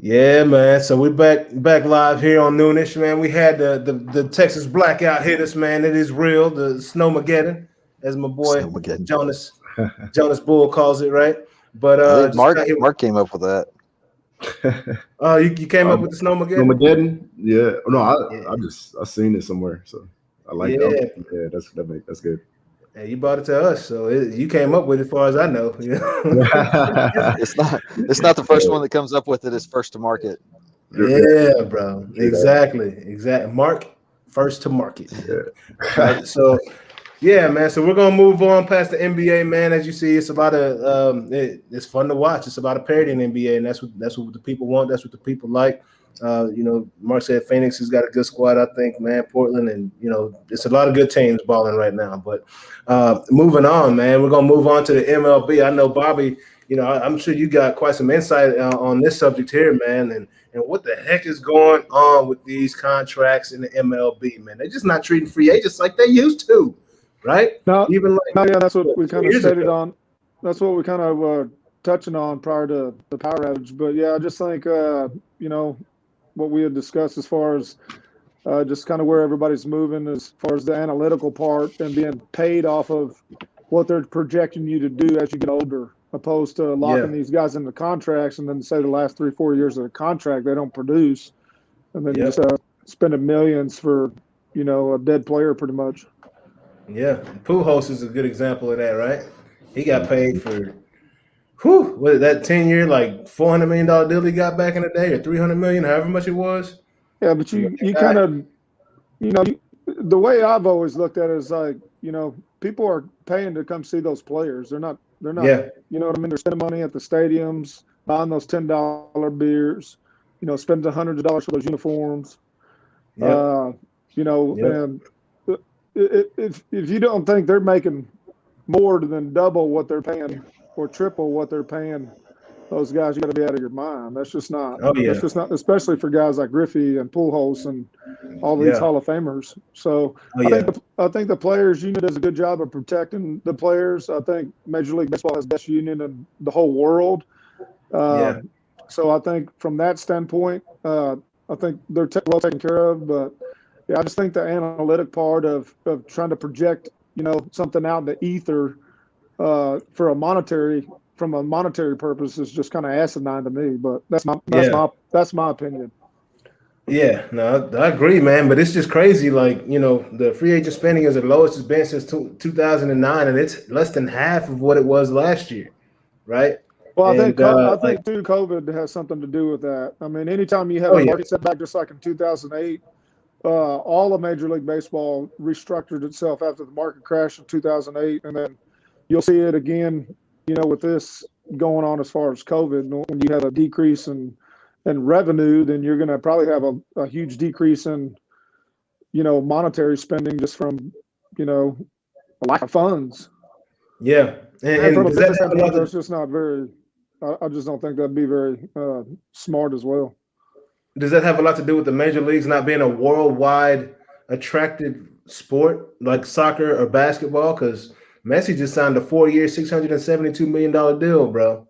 Yeah, man. So we're back live here on Noonish, man. We had the Texas blackout hit us, man. It is real. The snowmageddon, as my boy Snowmageddon. Jonas Bull calls it, right? But I think just Mark got here. Mark came up with that. Oh, you came up with the snowmageddon? Snowmageddon? Yeah. No, Yeah, I seen it somewhere, so I like that. yeah. Yeah, that's good. And you brought it to us, so you came up with it, as far as I know. You know? It's not the first one that comes up with it. It's first to market. Yeah, bro. Exactly. Mark first to market. Yeah. Right. So yeah, man. So we're gonna move on past the NBA, man. As you see, it's a lot of it's fun to watch. It's a lot of parity in the NBA, and that's what the people want. That's what the people like. Mark said Phoenix has got a good squad, I think, man. Portland, and it's a lot of good teams balling right now. But moving on, man, we're gonna move on to the MLB. I know Bobby. I'm sure you got quite some insight on this subject here, man. And what the heck is going on with these contracts in the MLB, man? They're just not treating free agents like they used to. Right? No, Even like yeah, that's what we kind of years stated ago. on. That's what we kind of were touching on prior to the power outage. But yeah, I just think what we had discussed as far as just kind of where everybody's moving as far as the analytical part and being paid off of what they're projecting you to do as you get older, opposed to locking these guys into contracts and then say the last 3-4 years of the contract they don't produce, and then you just spending millions for a dead player pretty much. Yeah, Pujols is a good example of that, right? He got paid for, what that 10-year, like $400 million deal he got back in the day, or $300 million, however much it was. Yeah, but you kind of, the way I've always looked at it is like, people are paying to come see those players. They're not, Yeah. you know what I mean? They're spending money at the stadiums, buying those $10 beers, spending hundreds of dollars for those uniforms. Yeah. And if you don't think they're making more than double what they're paying or triple what they're paying those guys, you got to be out of your mind. That's just not. Oh, yeah. That's just not, especially for guys like Griffey and Pujols and all these Hall of Famers. So I think the players union does a good job of protecting the players. I think Major League Baseball has the best union in the whole world. So I think from that standpoint, I think they're well taken care of. But yeah, I just think the analytic part of trying to project, something out in the ether from a monetary purpose is just kind of asinine to me. But that's my opinion. Yeah, no, I agree, man. But it's just crazy. Like, the free agent spending is the lowest it's been since 2009, and it's less than half of what it was last year, right? Well, I think too, COVID has something to do with that. I mean, anytime you have a market setback, just like in 2008, all of Major League Baseball restructured itself after the market crash in 2008, and then you'll see it again, with this going on as far as COVID. When you have a decrease in revenue, then you're going to probably have a huge decrease in, monetary spending just from, a lack of funds. Yeah, and from a business standpoint, that's just not very. I just don't think that'd be very smart as well. Does that have a lot to do with the major leagues not being a worldwide attractive sport like soccer or basketball? Because Messi just signed a 4-year, $672 million deal, bro.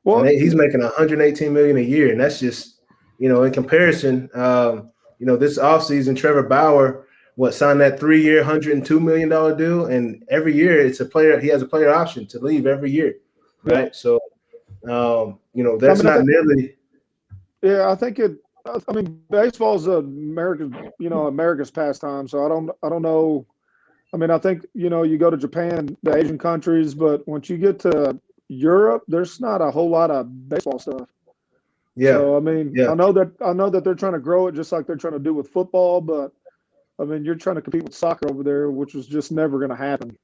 Well, and he's making $118 million a year, and that's just, in comparison. This offseason, Trevor Bauer signed that 3-year, $102 million deal, and every year it's a player. He has a player option to leave every year, right? Yeah. So, that's not nearly. Yeah, I think it. I mean, baseball is America's pastime. So I don't know. I mean, I think you go to Japan, the Asian countries, but once you get to Europe, there's not a whole lot of baseball stuff. Yeah. So I mean, I know that they're trying to grow it just like they're trying to do with football, but I mean, you're trying to compete with soccer over there, which is just never going to happen.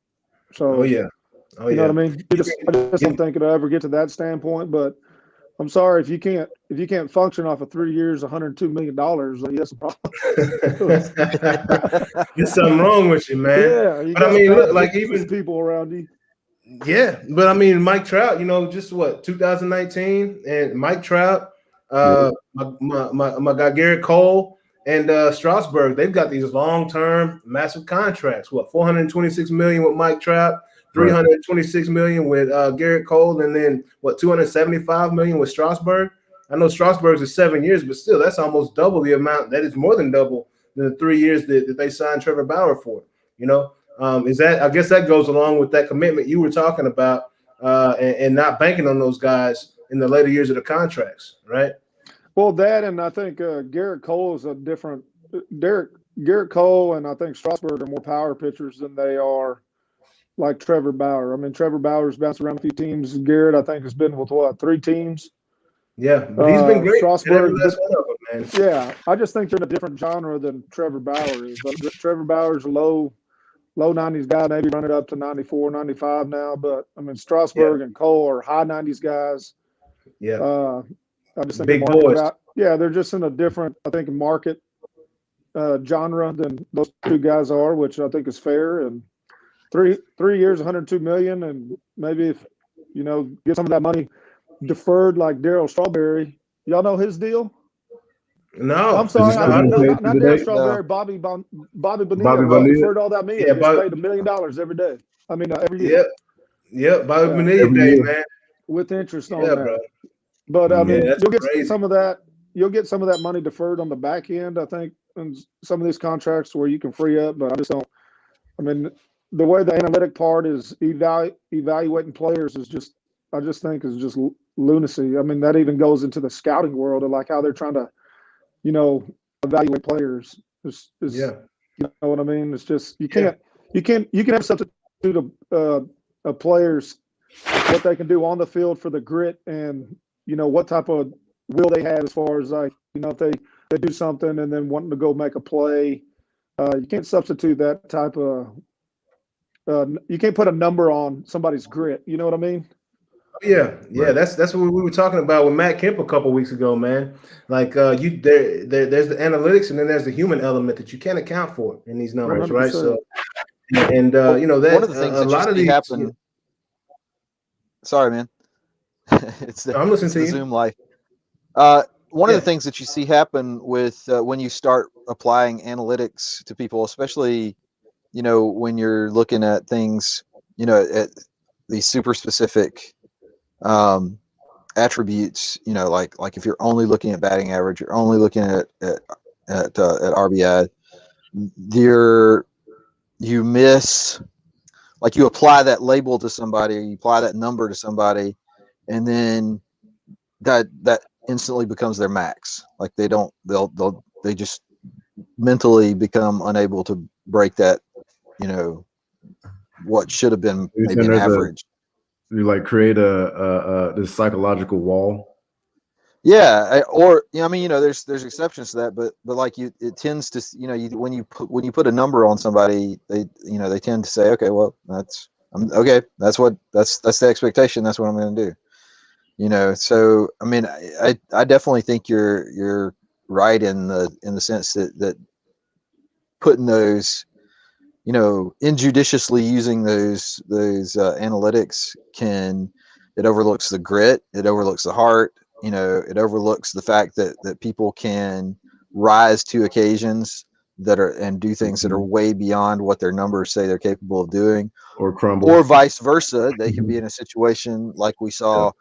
So you know what I mean? I just don't think it'll ever get to that standpoint, but. I'm sorry if you can't function off of 3 years, $102 million. That's a problem. There's something wrong with you, man. Yeah, but I mean, look, like even people around you. Yeah, but I mean, Mike Trout. Just 2019, and Mike Trout, my guy Garrett Cole, and Strasburg. They've got these long-term, massive contracts. $426 million with Mike Trout. $326 million with Garrett Cole, and then $275 million with Strasburg. I know Strasburg's is 7 years, but still, that's almost double the amount. That is more than double the 3 years that they signed Trevor Bauer for. Is that? I guess that goes along with that commitment you were talking about, and not banking on those guys in the later years of the contracts, right? Well, that, and I think Garrett Cole is a different. Garrett Cole and I think Strasburg are more power pitchers than they are like Trevor Bauer. I mean, Trevor Bauer's bounced around a few teams. Garrett, I think, has been with 3 teams. Yeah, but he's been great. Strasburg, That's one of them, man. Yeah, I just think they're in a different genre than Trevor Bauer is. Trevor Bauer's a low 90s guy, maybe running up to 94, 95 now. But I mean, Strasburg and Cole are high 90s guys. Yeah, I just think big boys. They're just in a different, I think, market genre than those 2 guys are, which I think is fair. And 3 years, $102 million, and maybe if get some of that money deferred like Darryl Strawberry. Y'all know his deal? No, I'm sorry, not Darryl Strawberry. No. Bobby Bonilla. Bobby Bonilla. Deferred all that money. Yeah, paid $1 million every day. I mean, every year. Yep, Bobby Bonilla day, man. With interest on that. Bro. But I mean, that's you'll get crazy. some of that. You'll get some of that money deferred on the back end, I think, in some of these contracts where you can free up. But I just don't. I mean, the way the analytic part is evaluating players is just, I just think, is just lunacy. I mean, that even goes into the scouting world of like how they're trying to, evaluate players. You know what I mean? It's just you can have substitute a players what they can do on the field for the grit and what type of will they have as far as like if they do something and then wanting to go make a play. You can't substitute that type of. You can't put a number on somebody's grit. You know what I mean? Yeah. Right. That's what we were talking about with Matt Kemp a couple weeks ago, man. Like there's the analytics and then there's the human element that you can't account for in these numbers, 100%. right? So, and that one of the things a that lot of these happen. Sorry, man. I'm listening to the you. Zoom life. One of the things that you see happen with when you start applying analytics to people, especially when you're looking at things, at these super specific attributes, like if you're only looking at batting average, you're only looking at RBI, you miss, like you apply that label to somebody, or you apply that number to somebody, and then that instantly becomes their max. Like they just mentally become unable to break that, what should have been maybe an average. You like create this psychological wall. Yeah, there's exceptions to that, but like it tends to, when you put a number on somebody, they tend to say, okay, well, that's the expectation. That's what I'm going to do. So I mean, I definitely think you're right in the sense that putting those, injudiciously using those analytics it overlooks the grit, it overlooks the heart, it overlooks the fact that people can rise to occasions and do things that are way beyond what their numbers say they're capable of doing, or crumble, or vice versa. They can be in a situation like we saw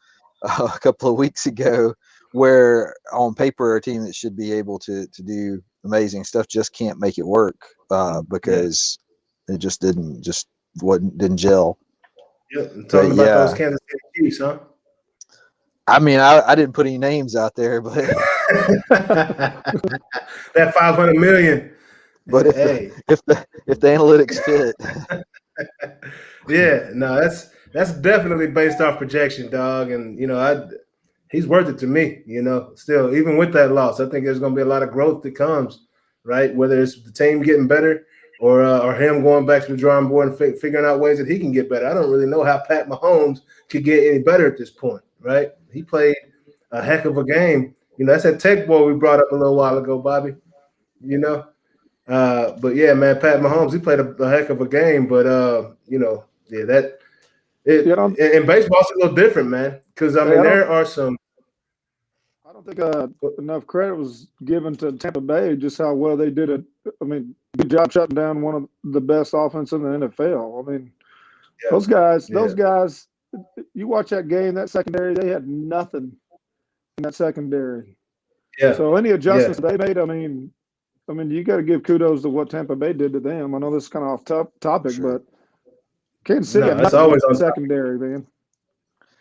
a couple of weeks ago, where on paper a team that should be able to do amazing stuff just can't make it work because it just didn't gel. Talking about those Kansas City Chiefs, huh? I mean, I didn't put any names out there, but that 500 million. But if the analytics fit, that's definitely based off projection, dog. And he's worth it to me. Still, even with that loss, I think there's going to be a lot of growth that comes, right? Whether it's the team getting better or him going back to the drawing board and figuring out ways that he can get better. I don't really know how Pat Mahomes could get any better at this point, right? He played a heck of a game. That's that Tech boy we brought up a little while ago, Bobby. But yeah, man, Pat Mahomes, he played a heck of a game. But in baseball, it's a little different, man. Because there are some. I don't think enough credit was given to Tampa Bay, just how well they did it. I mean, good job shutting down one of the best offense in the NFL. I mean, those guys. You watch that game, that secondary, they had nothing in that secondary. Yeah. So any adjustments they made, I mean, you got to give kudos to what Tampa Bay did to them. I know this is kind of off topic, but Kansas City it's always on secondary, man.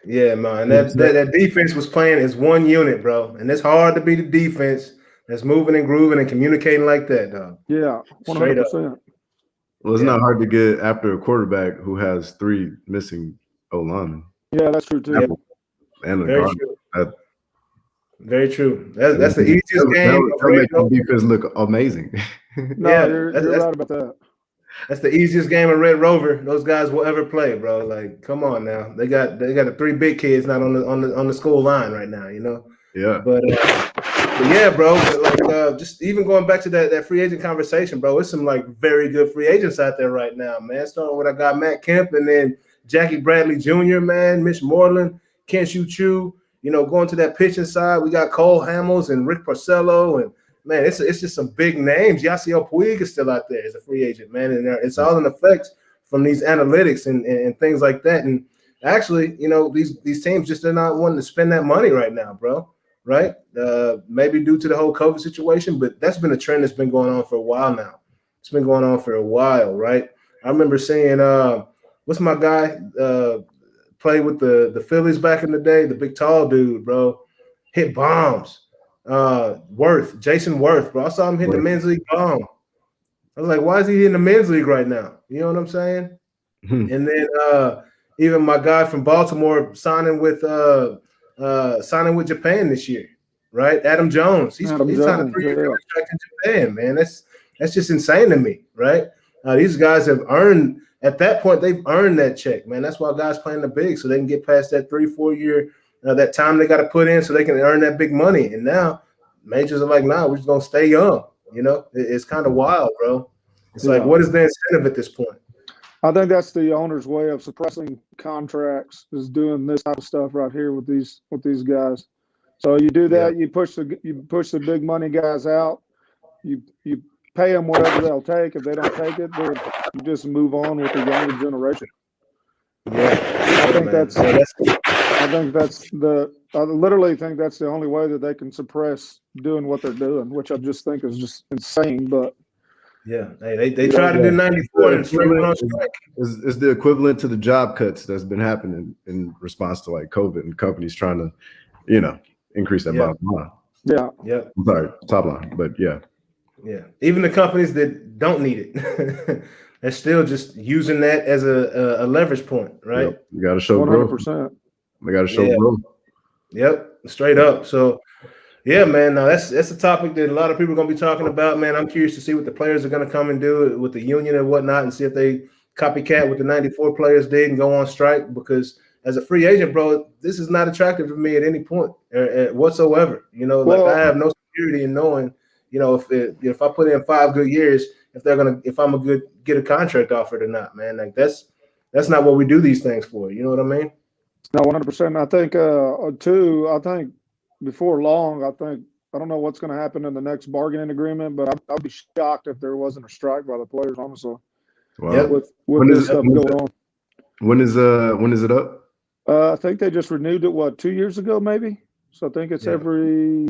Yeah, man. That defense was playing as one unit, bro. And it's hard to be the defense that's moving and grooving and communicating like that, dog. Yeah, 100%. Well, it's not hard to get after a quarterback who has 3 missing O-linemen. Yeah, that's true too. And Very true. Very true. That's the easiest game. That makes the defense look amazing. No, you're right about that. That's the easiest game of Red Rover those guys will ever play, bro. Like, come on now. They got the 3 big kids not on the school line right now, you know. Yeah. But yeah, bro. Like just even going back to that free agent conversation, bro. It's some like very good free agents out there right now, man. Starting with I got Matt Kemp and then Jackie Bradley Jr., man, Mitch Moreland, Kenshu Chu. You know, going to that pitching side, we got Cole Hamels and Rick Porcello, and man, it's just some big names. Yasiel Puig is still out there as a free agent, man, and it's all in effect from these analytics and things like that. And actually, you know, these teams just are not wanting to spend that money right now, bro. Right? Maybe due to the whole COVID situation, but that's been a trend that's been going on for a while now. It's been going on for a while, right? I remember seeing what's my guy played with the Phillies back in the day, the big tall dude, bro, hit bombs. Jason Worth, bro. I saw him hit the men's league bomb. I was like, why is he in the men's league right now? You know what I'm saying? And then even my guy from Baltimore signing with Japan this year, right? Adam Jones. He's signed a 3-year contract in Japan, man. That's just insane to me, right? These guys have earned at that point, they've earned that check, man. That's why guys playing the big, so they can get past that 3-4 year that time they got to put in so they can earn that big money. And now majors are like, nah, we're just gonna stay young. You know, it's kind of wild, bro. It's like, what is the incentive at this point? I think that's the owner's way of suppressing contracts, is doing this type of stuff right here with these guys. So you do that, you push the big money guys out, you pay them whatever they'll take. If they don't take it, you just move on with the younger generation. Yeah, I literally think that's the only way that they can suppress doing what they're doing, which I just think is just insane. But yeah, they tried to do 94 and straight went on strike. It's the equivalent to the job cuts that's been happening in response to like COVID and companies trying to, you know, increase that bottom line. Yeah. I'm sorry, top line, but yeah. Even the companies that don't need it, they're still just using that as a leverage point, right? Yep. You got to show 100%. Growth. They got to show growth. Yep, straight up. So, yeah, man. Now that's a topic that a lot of people are going to be talking about, man. I'm curious to see what the players are going to come and do with the union and whatnot, and see if they copycat what the 94 players did and go on strike. Because as a free agent, bro, this is not attractive to me at any point whatsoever. You know, I have no security in knowing, you know, if I put in 5 good years, if I'm a get a contract offered or not, man. Like that's not what we do these things for. You know what I mean? No, 100%. I think I think before long, I don't know what's going to happen in the next bargaining agreement, but I'd be shocked if there wasn't a strike by the players, honestly. Wow. With this stuff going on. When is it up? I think they just renewed it 2 years ago, maybe. So I think it's every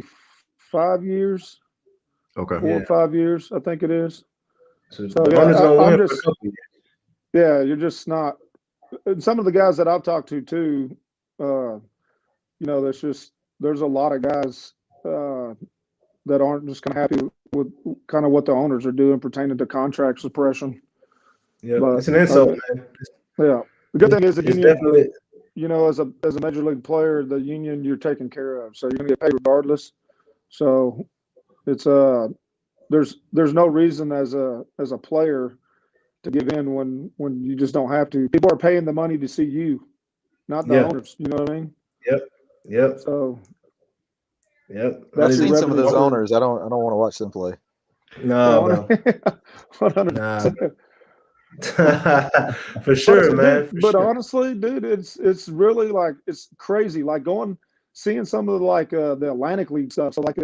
5 years. Okay. 4 or 5 years, I think it is. So you're just not. And some of the guys that I've talked to too, you know, there's a lot of guys that aren't just kind of happy with kind of what the owners are doing pertaining to contract suppression. Yeah, it's an insult, man. Yeah, the good thing is the union. You know, as a major league player, the union you're taken care of, so you're gonna get paid regardless. So it's there's no reason as a player to give in when you just don't have to. People are paying the money to see you, not the owners. You know what I mean? Yep. So, I've seen some of those owners. I don't want to watch them play. No, bro. For sure, man. But honestly, dude, it's really like it's crazy. Like seeing some of the Atlantic League stuff. So like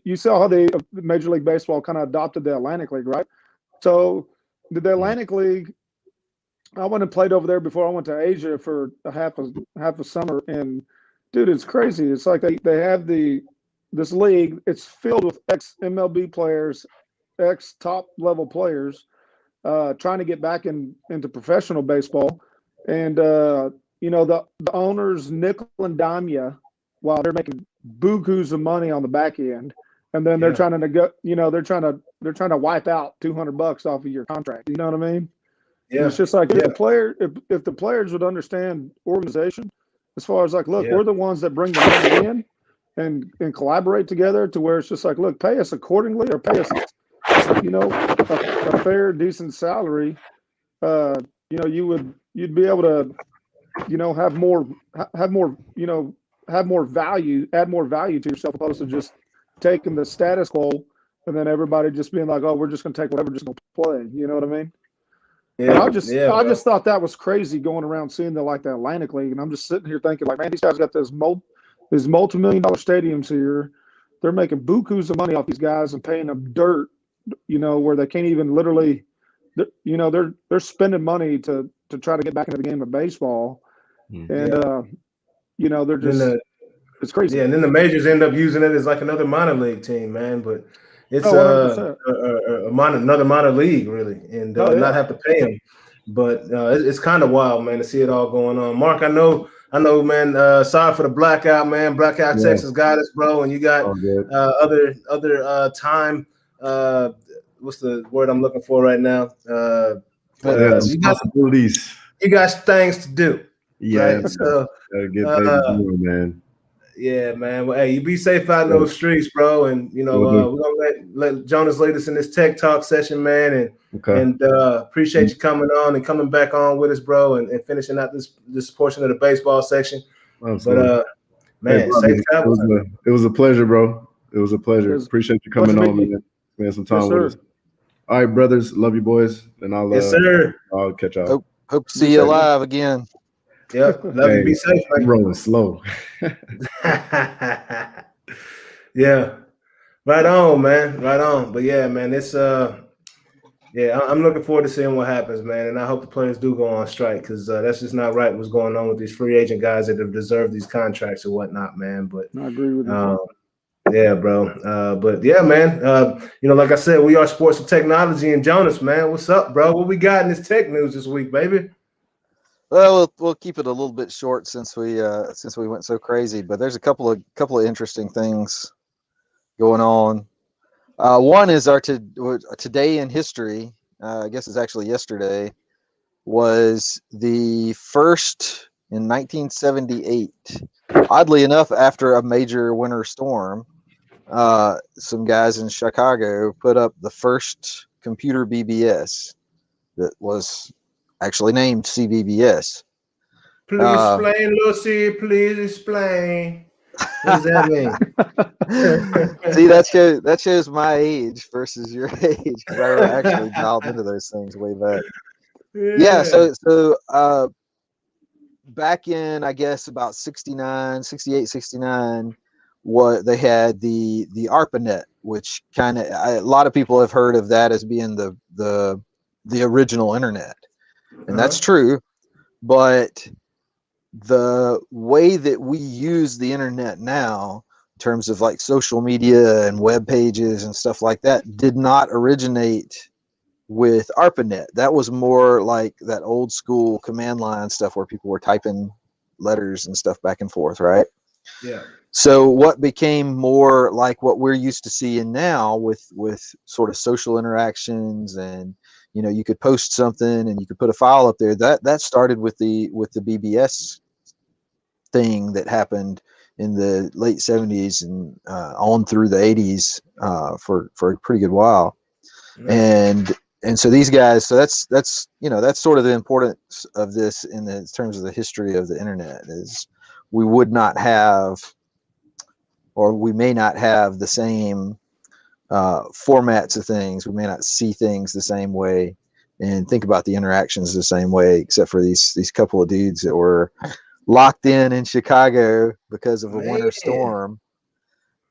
you saw how the Major League Baseball kind of adopted the Atlantic League, right? So the Atlantic League, I went and played over there before I went to Asia for half a summer, and Dude, it's crazy. It's like they have this league. It's filled with ex MLB players, ex top level players, trying to get back into professional baseball, and you know the owners nickel and dime you while they're making bukus of money on the back end, and then they're trying to they're trying to wipe out $200 off of your contract. You know what I mean? Yeah. And it's just like if the players would understand organization, as far as like, look, we're the ones that bring the money in and collaborate together to where it's just like, look, pay us accordingly or pay us, a fair, decent salary. You'd be able to, have more value, add more value to yourself, opposed to just taking the status quo and then everybody just being like, oh, we're just going to take whatever, just going to play. You know what I mean? Yeah. I just thought that was crazy going around seeing the Atlantic League, and I'm just sitting here thinking like, man, these guys got these multi-million-dollar stadiums here. They're making bukus of money off these guys and paying them dirt, where they can't even literally, they're spending money to try to get back into the game of baseball, and they're just it's crazy. Yeah, and then the majors end up using it as like another minor league team, man. But it's another minor league, really, and not have to pay them. But it's kind of wild, man, to see it all going on. Mark, I know, man. Sorry for the blackout, man. Blackout Texas got us, bro. And you got other time. What's the word I'm looking for right now? You got things to do. Yeah, right? So gotta get going, man. Yeah, man. Well, hey, you be safe out in those streets, bro. And we're gonna let Jonas lead us in this tech talk session, man. And appreciate you coming on and coming back on with us, bro, and finishing out this portion of the baseball section. Absolutely. But man, safe travels. It was a pleasure, bro. It was a pleasure. Appreciate you coming on, man. Spend some time with us. All right, brothers. Love you, boys. And I'll I'll catch y'all. Hope to see you live again. Yep. Love you. Be safe. I'm rolling slow. Yeah. Right on, man. Right on. But yeah, man, it's I'm looking forward to seeing what happens, man. And I hope the players do go on strike, because that's just not right what's going on with these free agent guys that have deserved these contracts or whatnot, man. But I agree with you. Yeah, bro. But yeah, man. Like I said, we are sports and technology. And Jonas, man, what's up, bro? What we got in this tech news this week, baby? Well, we'll keep it a little bit short since we went so crazy. But there's a couple of interesting things going on. One is our today in history. I guess it's actually yesterday. Was the first in 1978. Oddly enough, after a major winter storm, some guys in Chicago put up the first computer BBS that was actually named CBBS. Please explain, Lucy. Please explain. What does that mean? See, that shows my age versus your age, because I actually dialed into those things way back. Yeah. So back in, I guess, about 68, what they had the ARPANET, which a lot of people have heard of that as being the original internet. And that's true, but the way that we use the internet now, in terms of like social media and web pages and stuff like that, did not originate with ARPANET. That was more like that old school command line stuff where people were typing letters and stuff back and forth, right? Yeah. So what became more like what we're used to seeing now with sort of social interactions, and you could post something and you could put a file up there. That started with the BBS thing that happened in the late 70s and on through the 80s for a pretty good while. Nice. And so these guys, so that's sort of the importance of this in terms of the history of the internet, is we would not have, or we may not have, the same formats of things. We may not see things the same way and think about the interactions the same way, except for these couple of dudes that were locked in Chicago because of a winter storm.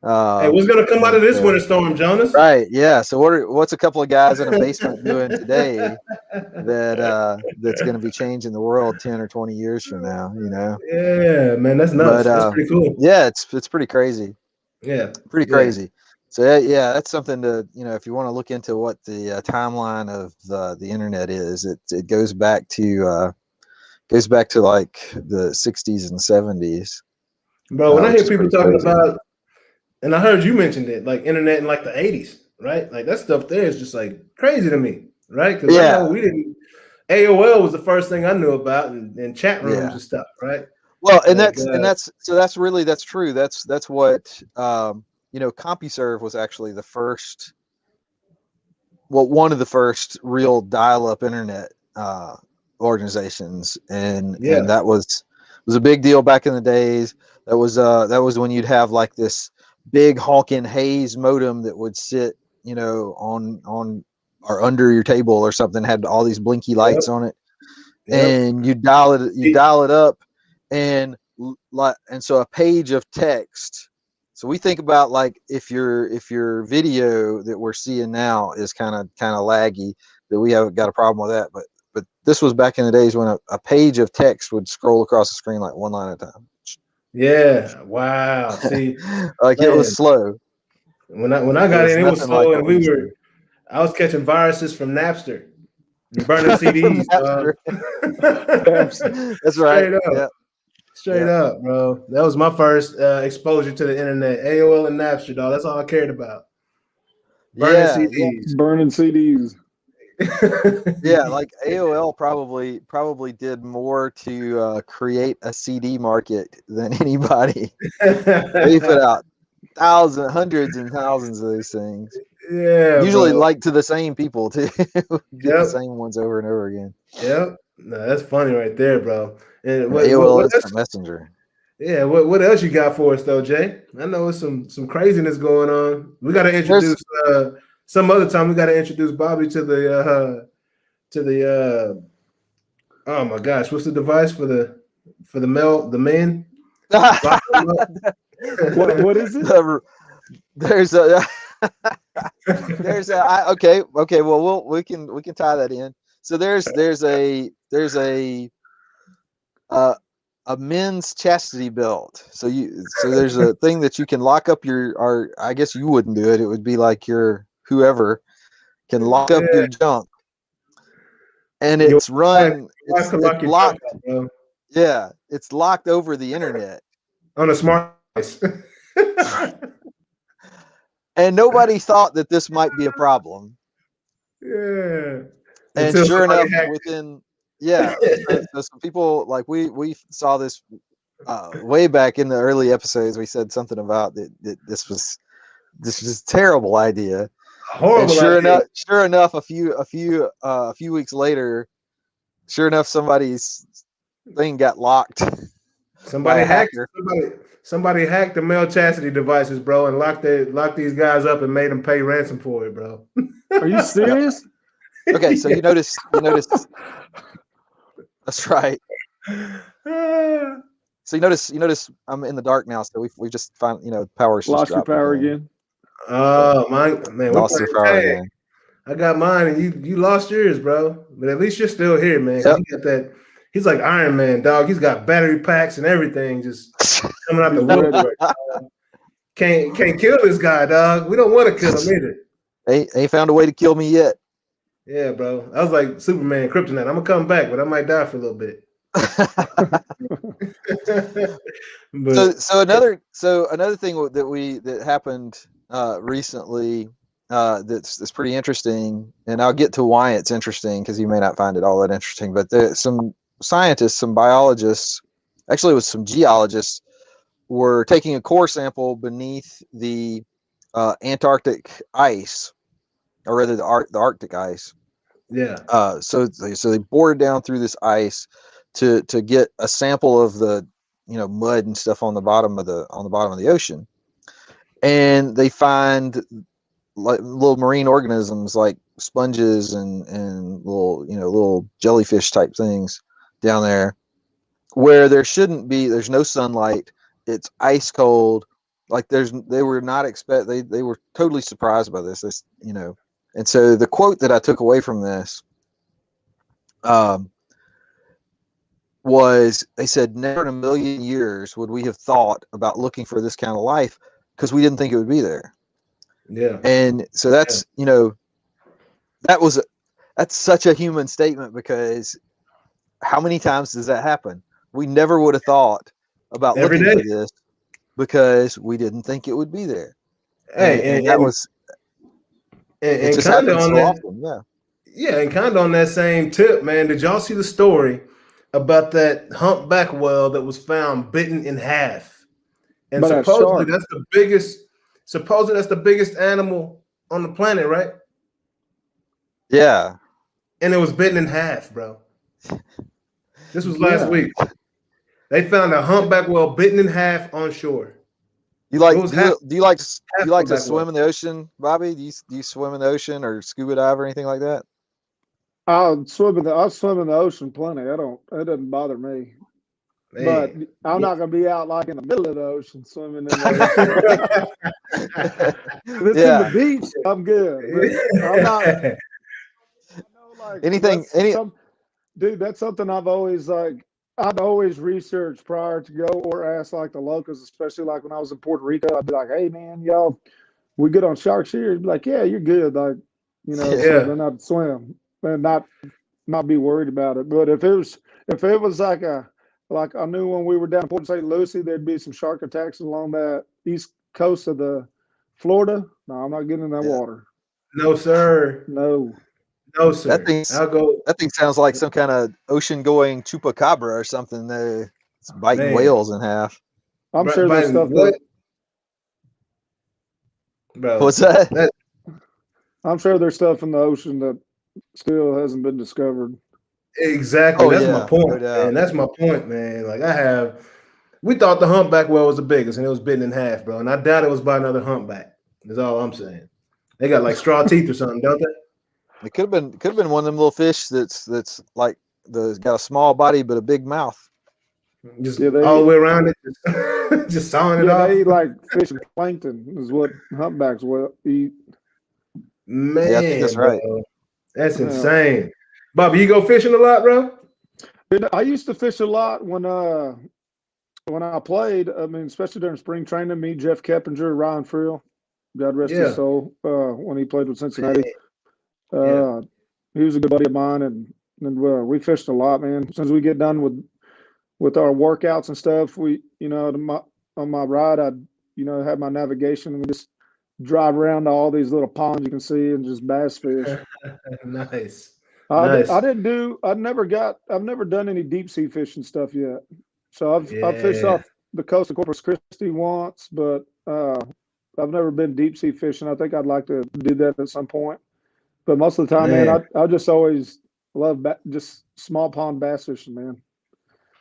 Hey, what's gonna come out of this winter storm, Jonas? Right. Yeah. So what's a couple of guys in a basement doing today that's going to be changing the world 10 or 20 years from now? Yeah, man, that's nuts. That's pretty cool. Yeah, it's pretty crazy. Yeah, pretty crazy. So yeah, that's something to if you want to look into what the timeline of the internet is. It goes back to like the 60s and 70s. Bro, when I hear people talking about, and I heard you mentioned it, like internet in like the 80s, right? Like that stuff there is just like crazy to me, right? Because I know we didn't. AOL was the first thing I knew about, and chat rooms and stuff, right? Well, and that's true. That's what CompuServe was actually the first. Well, one of the first real dial-up internet organizations, and that was a big deal back in the days. That was when you'd have like this big Hawken Hayes modem that would sit, on or under your table or something, had all these blinky lights on it, and you dial it up, and so a page of text. So we think about like if your video that we're seeing now is kind of laggy, that we haven't got a problem with that, but this was back in the days when a page of text would scroll across the screen like one line at a time. Yeah. Wow. See, like man, it was slow. When I got in, it was slow, and I was catching viruses from Napster, burning CDs. That's right. Straight up, bro. That was my first exposure to the internet. AOL and Napster, dog. That's all I cared about. Burning CDs. Burning CDs. Yeah, like AOL probably did more to create a CD market than anybody. They put out hundreds and thousands of these things. Yeah, usually bro. like to the same people too. Get the same ones over and over again. Yep. No, that's funny right there, bro. And AOL Instant Messenger. Yeah, what else you got for us though, Jay? I know it's some craziness going on. We got to introduce some other time. We got to introduce Bobby to the oh my gosh, what's the device for the men? What is it? There's okay. Well, we can tie that in. So there's a men's chastity belt. So there's a thing that you can lock up or I guess you wouldn't do it. It would be like your whoever can lock up your junk, and it's run. It's locked. Yeah, it's locked over the internet on a smart device. And nobody thought that this might be a problem. Yeah. And sure enough, so some people like we saw this way back in the early episodes. We said something about that this was a terrible idea. Horrible idea. Sure enough, a few weeks later, sure enough, somebody's thing got locked. Somebody hacked the male chastity devices, bro, and locked these guys up and made them pay ransom for it, bro. Are you serious? Okay, so you notice. That's right. So you notice I'm in the dark now, so we just found power's lost your power again. Oh man, lost your power again. I got mine, and you lost yours, bro. But at least you're still here, man. Yep. You got that. He's like Iron Man, dog. He's got battery packs and everything just coming out the woodwork. Can't kill this guy, dog. We don't want to kill him either. Ain't found a way to kill me yet. Yeah, bro. I was like Superman, Kryptonite. I'm gonna come back, but I might die for a little bit. So another thing that happened recently that's pretty interesting, and I'll get to why it's interesting because you may not find it all that interesting. But some scientists, some biologists, actually it was some geologists, were taking a core sample beneath the Antarctic ice, or rather the Arctic ice. Yeah. So they bored down through this ice to get a sample of the mud and stuff on the bottom of the ocean, and they find like little marine organisms like sponges and little jellyfish type things down there where there's no sunlight. It's ice cold, Like they were not they were totally surprised by this, you know. And so the quote that I took away from this was, they said, never in a million years would we have thought about looking for this kind of life, because we didn't think it would be there. Yeah. And so that's, you know, that's such a human statement, because how many times does that happen? We never would have thought about looking for this because we didn't think it would be there. Hey, and that was, it just happened so often. Yeah. Yeah, and kind of on that same tip, man, did y'all see the story about that humpback whale that was found bitten in half? And supposedly that's the biggest animal on the planet, right? Yeah. And it was bitten in half, bro. This was last week. They found a humpback whale bitten in half on shore. Do you like to swim in the ocean, Bobby? Do you swim in the ocean or scuba dive or anything like that? I swim in the ocean plenty. It doesn't bother me. Man. But I'm not gonna be out like in the middle of the ocean swimming in the ocean. If it's in the beach, I'm good. But I'm not. Dude, that's something I've always researched prior to go, or ask like the locals, especially like when I was in Puerto Rico. I'd be like, "Hey man, y'all, we good on sharks here?" He'd be like, "Yeah, you're good." Like, you know, so then I'd swim and not be worried about it. But if it was like I knew when we were down in Port St. Lucie, there'd be some shark attacks along that east coast of the Florida. No, I'm not getting in that water. No, sir. No, sir. That thing sounds like some kind of ocean-going chupacabra or something. It's biting whales in half. I'm sure there's stuff. Bro, what's that? I'm sure there's stuff in the ocean that still hasn't been discovered. Exactly. That's my point, man. That's my point, man. Like we thought the humpback whale was the biggest, and it was bitten in half, bro. And I doubt it was by another humpback. That's all I'm saying. They got like straw teeth or something, don't they? It could have been one of them little fish that's like got a small body but a big mouth. Just all the way around it, just sawing it off. They eat like fish and plankton is what humpbacks will eat. Man, I think that's right. That's insane. Bobby, you go fishing a lot, bro? I used to fish a lot when I played. I mean, especially during spring training. Me, Jeff Keppinger, Ryan Friel, God rest his soul, when he played with Cincinnati. He was a good buddy of mine, and we fished a lot, man. Since we get done with our workouts and stuff, we, you know, on my ride, I'd, you know, have my navigation, and we just drive around to all these little ponds you can see and just bass fish. Nice. I've never done any deep sea fishing stuff yet. So I've fished off the coast of Corpus Christi once, but I've never been deep sea fishing. I think I'd like to do that at some point. But most of the time, man, I just always love just small pond bass fishing, man.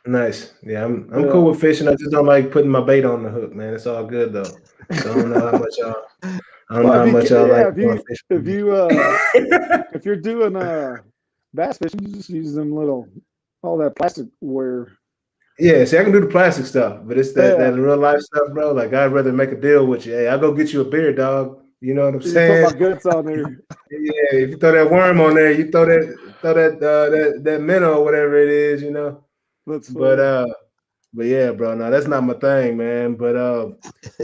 Nice. Yeah, I'm cool with fishing. I just don't like putting my bait on the hook, man. It's all good though. So I don't know how much y'all like fishing. If you're doing bass fishing, you just use all that plastic ware. Yeah, see, I can do the plastic stuff, but it's that real life stuff, bro. Like, I'd rather make a deal with you. Hey, I'll go get you a beer, dog. You know what I'm saying? Put my guts on there. Yeah, if you throw that worm on there, you throw that minnow or whatever it is, you know. But yeah, bro, no, that's not my thing, man. But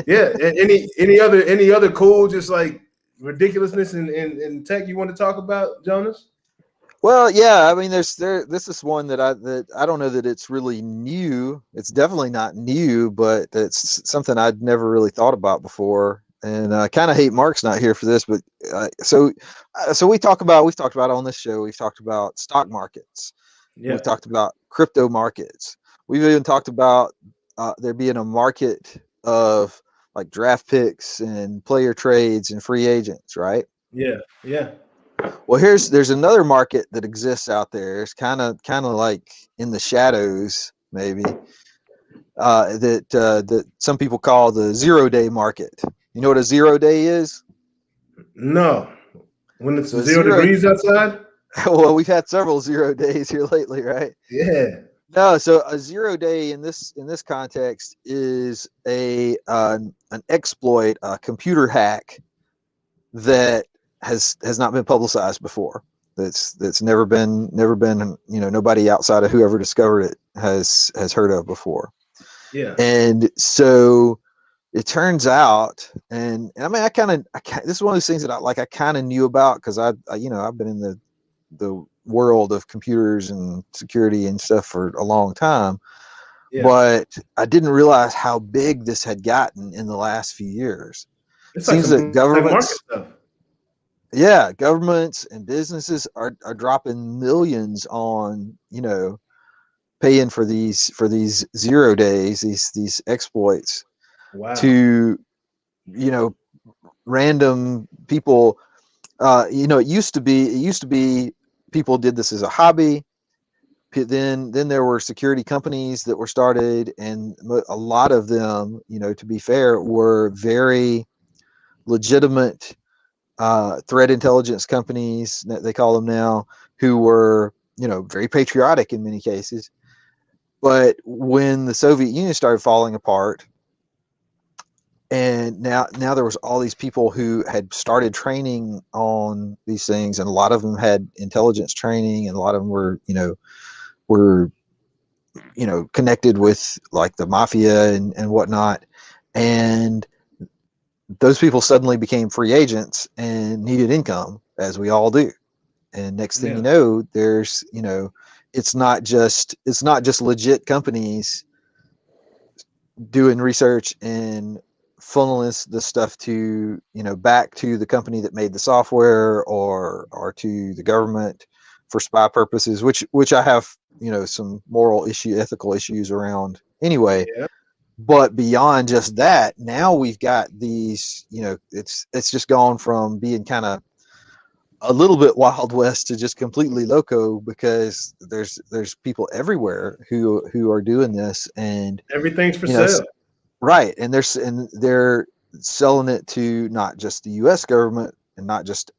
yeah, any other cool, just like ridiculousness in tech you want to talk about, Jonas? Well, yeah, I mean, this is one that I don't know that it's really new. It's definitely not new, but it's something I'd never really thought about before. And I kind of hate Mark's not here for this, but so we've talked about on this show. We've talked about stock markets. Yeah. We've talked about crypto markets. We've even talked about there being a market of like draft picks and player trades and free agents, right? Yeah, yeah. Well, there's another market that exists out there. It's kind of like in the shadows, maybe. That some people call the 0-day market. You know what a 0 day is? No. When it's 0 degrees outside? Well, we've had several 0 days here lately, right? Yeah. No, so a 0 day in this context is an exploit, a computer hack that has not been publicized before. That's never been nobody outside of whoever discovered it has heard of before. Yeah. And so it turns out, and I mean, this is one of those things that I kind of knew about because I've been in the world of computers and security and stuff for a long time, but I didn't realize how big this had gotten in the last few years. It seems that governments and businesses are dropping millions on, paying for these 0 days, these exploits to, random people. It used to be people did this as a hobby. Then there were security companies that were started, and a lot of them, to be fair, were very legitimate threat intelligence companies, they call them now, who were, very patriotic in many cases. But when the Soviet Union started falling apart, and now there was all these people who had started training on these things, and a lot of them had intelligence training, and a lot of them were connected with like the mafia and whatnot. And those people suddenly became free agents and needed income, as we all do. And next thing you know, there's, it's not just legit companies doing research and funneling the stuff to, back to the company that made the software or to the government for spy purposes, which I have, some ethical issues around anyway. Yeah. But beyond just that, now we've got these, it's just gone from being kind of a little bit Wild West to just completely loco, because there's people everywhere who are doing this, and everything's for sale. Right. And they're selling it to not just the US government, and not just,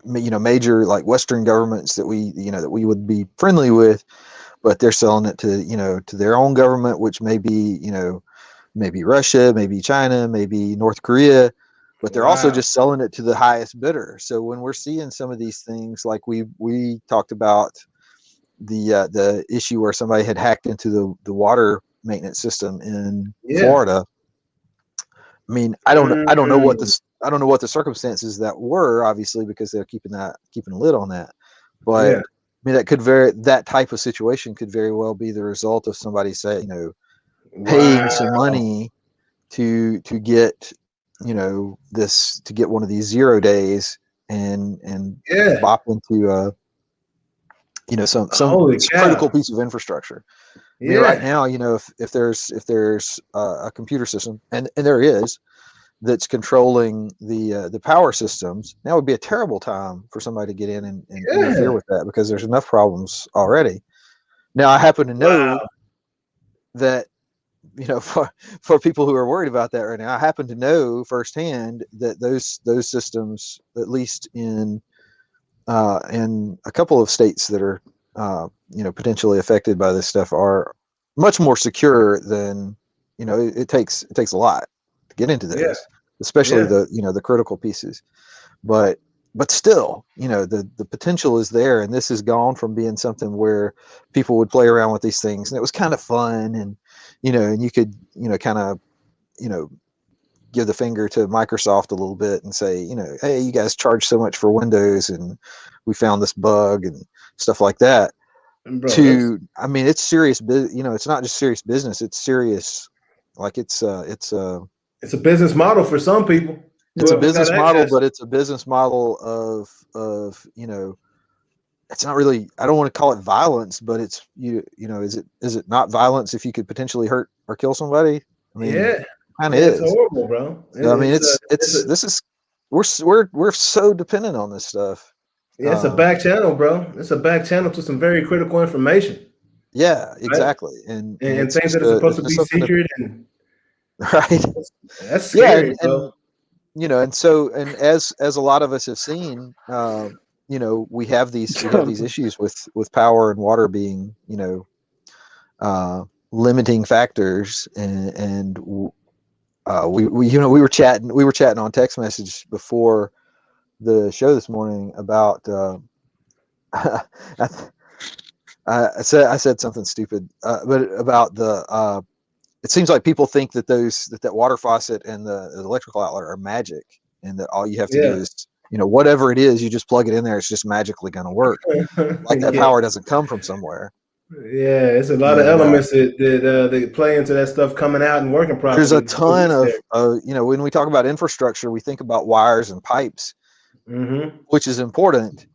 major like Western governments that we would be friendly with, but they're selling it to, to their own government, which may be, maybe Russia, maybe China, maybe North Korea, but they're also just selling it to the highest bidder. So when we're seeing some of these things, like we talked about the issue where somebody had hacked into the water maintenance system in Florida. I mean, I don't know what the circumstances that were, obviously, because they're keeping a lid on that. But I mean, that type of situation could very well be the result of somebody saying, paying some money to get, to get one of these 0 days and bop into some critical piece of infrastructure. I mean, right now, if there's a computer system, and there is, that's controlling the power systems, now would be a terrible time for somebody to get in and interfere with that, because there's enough problems already. Now, I happen to know that, for people who are worried about that right now, I happen to know firsthand that those systems, at least in a couple of states that are potentially affected by this stuff, are much more secure than, it takes a lot to get into this, especially the critical pieces, but still, the potential is there, and this has gone from being something where people would play around with these things, and it was kind of fun, and and you could kind of give the finger to Microsoft a little bit and say, hey, you guys charge so much for Windows, and we found this bug and stuff like that. Bro, I mean, it's serious. It's not just serious business. It's serious. Like it's a business model for some people. It's a business model, but it's a business model of it's not really, I don't want to call it violence, but it's is it not violence if you could potentially hurt or kill somebody? I mean, kind of is. It's horrible, bro. I mean, we're so dependent on this stuff. Yeah, it's a back channel, bro. It's a back channel to some very critical information. Yeah, exactly. Right? And things that are supposed to be secret right. That's scary, bro. And as a lot of us have seen, you know, we have these issues with power and water being, you know, limiting factors, and we were chatting on text message before the show this morning about I said something stupid, but about the it seems like people think that that water faucet and the electrical outlet are magic, and that all you have to do is, you know, whatever it is, you just plug it in there, it's just magically going to work. Like that power doesn't come from somewhere. Yeah, it's a lot of elements that play into that stuff coming out and working properly. There's a ton of you know, when we talk about infrastructure, we think about wires and pipes, which is important,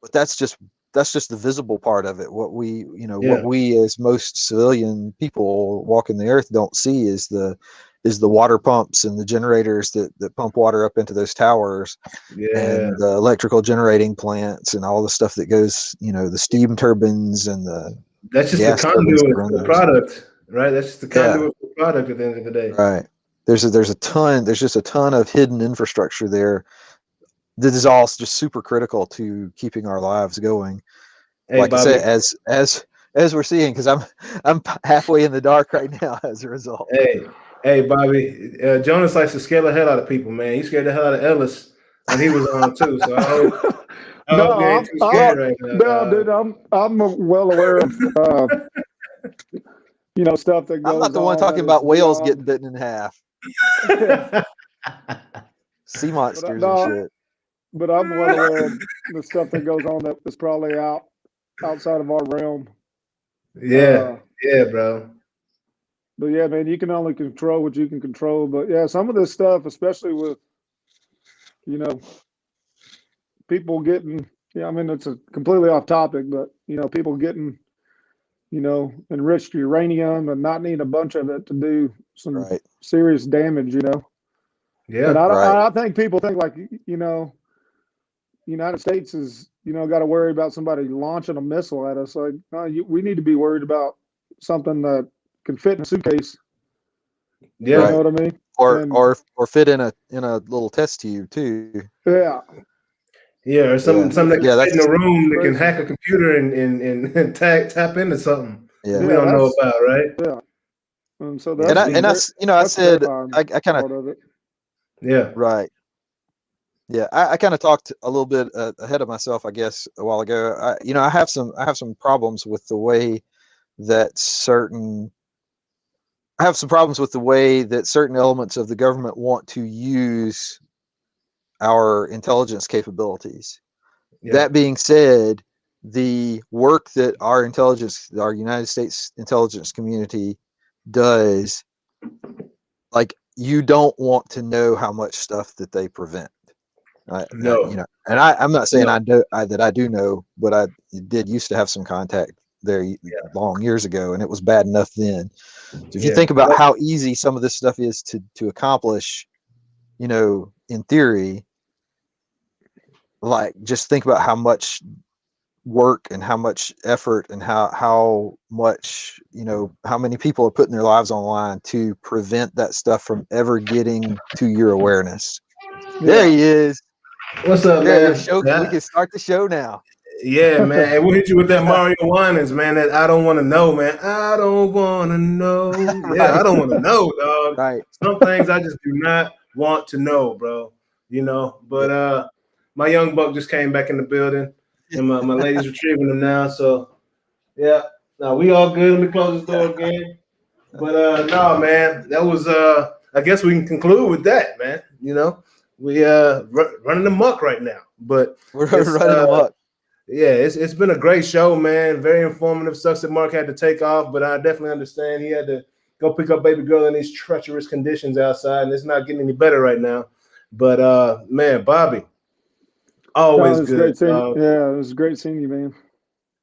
but that's just the visible part of it. What we, you know, what we as most civilian people walking the earth don't see is the water pumps and the generators that pump water up into those towers, and the electrical generating plants and all the stuff that goes, you know, the steam turbines and that's just the conduit for the product, right? That's just the conduit for the product at the end of the day. Right. There's just a ton of hidden infrastructure there. This is all just super critical to keeping our lives going. Hey, like Bobby, I say, as we're seeing, because I'm halfway in the dark right now as a result. Hey, Bobby, Jonas likes to scare the hell out of people, man. He scared the hell out of Ellis when he was on too. So I hope you ain't too scared right now. No, dude, I'm well aware of you know, stuff that goes on. I'm not the one talking about whales getting bitten in half. Sea monsters and shit. But I'm well aware of the stuff that goes on that is probably outside of our realm. Yeah, bro. But yeah, man, you can only control what you can control. But yeah, some of this stuff, especially with, you know, people getting, I mean, it's a completely off topic, but, you know, people getting, you know, enriched uranium and not needing a bunch of it to do some serious damage, you know. Yeah. And I think people think, like, you know, United States is, you know, got to worry about somebody launching a missile at us. Like, we need to be worried about something that can fit in a suitcase. Yeah. You know what I mean? Or fit in a little test tube too. Yeah. Yeah, or something that can fit in a room that can hack a computer and tap into something. Yeah. We don't know about, right? Yeah. And so I said I kind of. Yeah. Right. Yeah, I kind of talked a little bit ahead of myself, I guess, a while ago. I have some problems with the way that certain elements of the government want to use our intelligence capabilities. Yeah. That being said, the work that our United States intelligence community does, like, you don't want to know how much stuff that they prevent. No. You know, and I'm not saying that I do know, but I did used to have some contact there long years ago, and it was bad enough then. So if you think about how easy some of this stuff is to accomplish, you know, in theory, like, just think about how much work and how much effort and how much, you know, how many people are putting their lives on the line to prevent that stuff from ever getting to your awareness. There he is. What's up, man? We can start the show now. Yeah, man. Hey, we'll hit you with that Mario Winans, man. That I don't want to know, man. I don't want to know. Yeah, I don't want to know, dog. Right. Some things I just do not want to know, bro. You know, but my young buck just came back in the building, and my lady's retrieving him now. So, yeah. Now we all good. Let me close this door again. But no, man. That was I guess we can conclude with that, man. You know. We running amok right now, but we're running amok. Yeah, it's been a great show, man. Very informative. Sucks that Mark had to take off, but I definitely understand he had to go pick up baby girl in these treacherous conditions outside, and it's not getting any better right now. But man, Bobby, always good. It was great seeing you, man.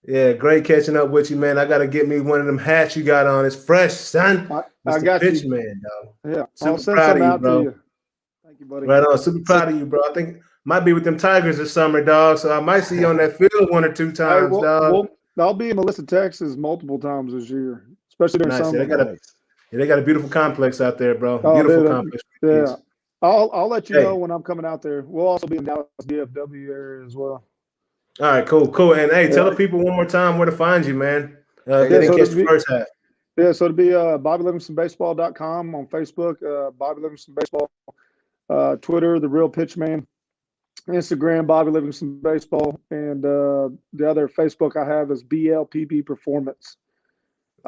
Yeah, great catching up with you, man. I gotta get me one of them hats you got on. It's fresh, son. I got pitch, you, man, dog. Yeah, I'll send some out to you. Thank you, buddy. Right on. Super proud of you, bro. I think might be with them Tigers this summer, dog. So I might see you on that field one or two times, dog. I'll be in Melissa, Texas multiple times this year, especially during summer. They got a beautiful complex out there, bro. Beautiful complex. Yeah. I'll let you know when I'm coming out there. We'll also be in Dallas DFW area as well. All right, cool. And hey, tell the people one more time where to find you, man. They didn't catch the first half. Yeah, so it'll be BobbyLivingstonBaseball.com on Facebook, Bobby Livingston Baseball, Twitter, The Real Pitchman, Instagram, Bobby Livingston Baseball, and the other Facebook I have is BLPB Performance.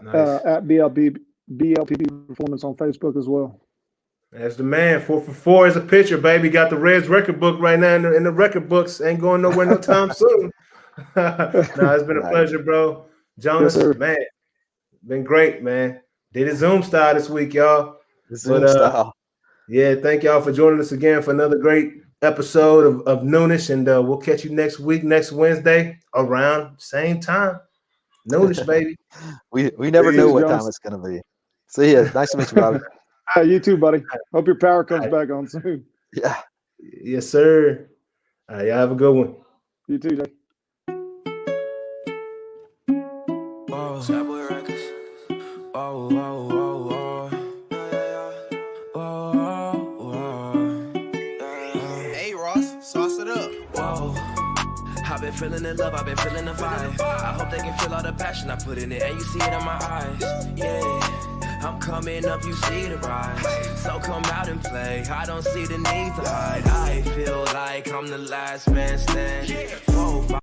Nice. At BLPB Performance on Facebook as well. That's the man. 4 for 4 as a pitcher, baby. Got the Reds record book right now in the record books. Ain't going nowhere no time soon. It's been a pleasure, bro. Jonas, yes, man, been great, man. Did a Zoom style this week, y'all. Zoom style. Yeah, thank y'all for joining us again for another great episode of Noonish, and we'll catch you next week, next Wednesday, around same time. Noonish, baby. we never know what time it's gonna be. See ya. Nice to meet you, Bobby. You too, buddy. Hope your power comes back on soon. Yeah. Yes, sir. All right, y'all have a good one. You too, Jay. I've been feeling the love, I've been feeling the vibe. I hope they can feel all the passion I put in it, and you see it in my eyes. Yeah, I'm coming up, you see the rise. So come out and play, I don't see the need to hide. I feel like I'm the last man standing. 4, 5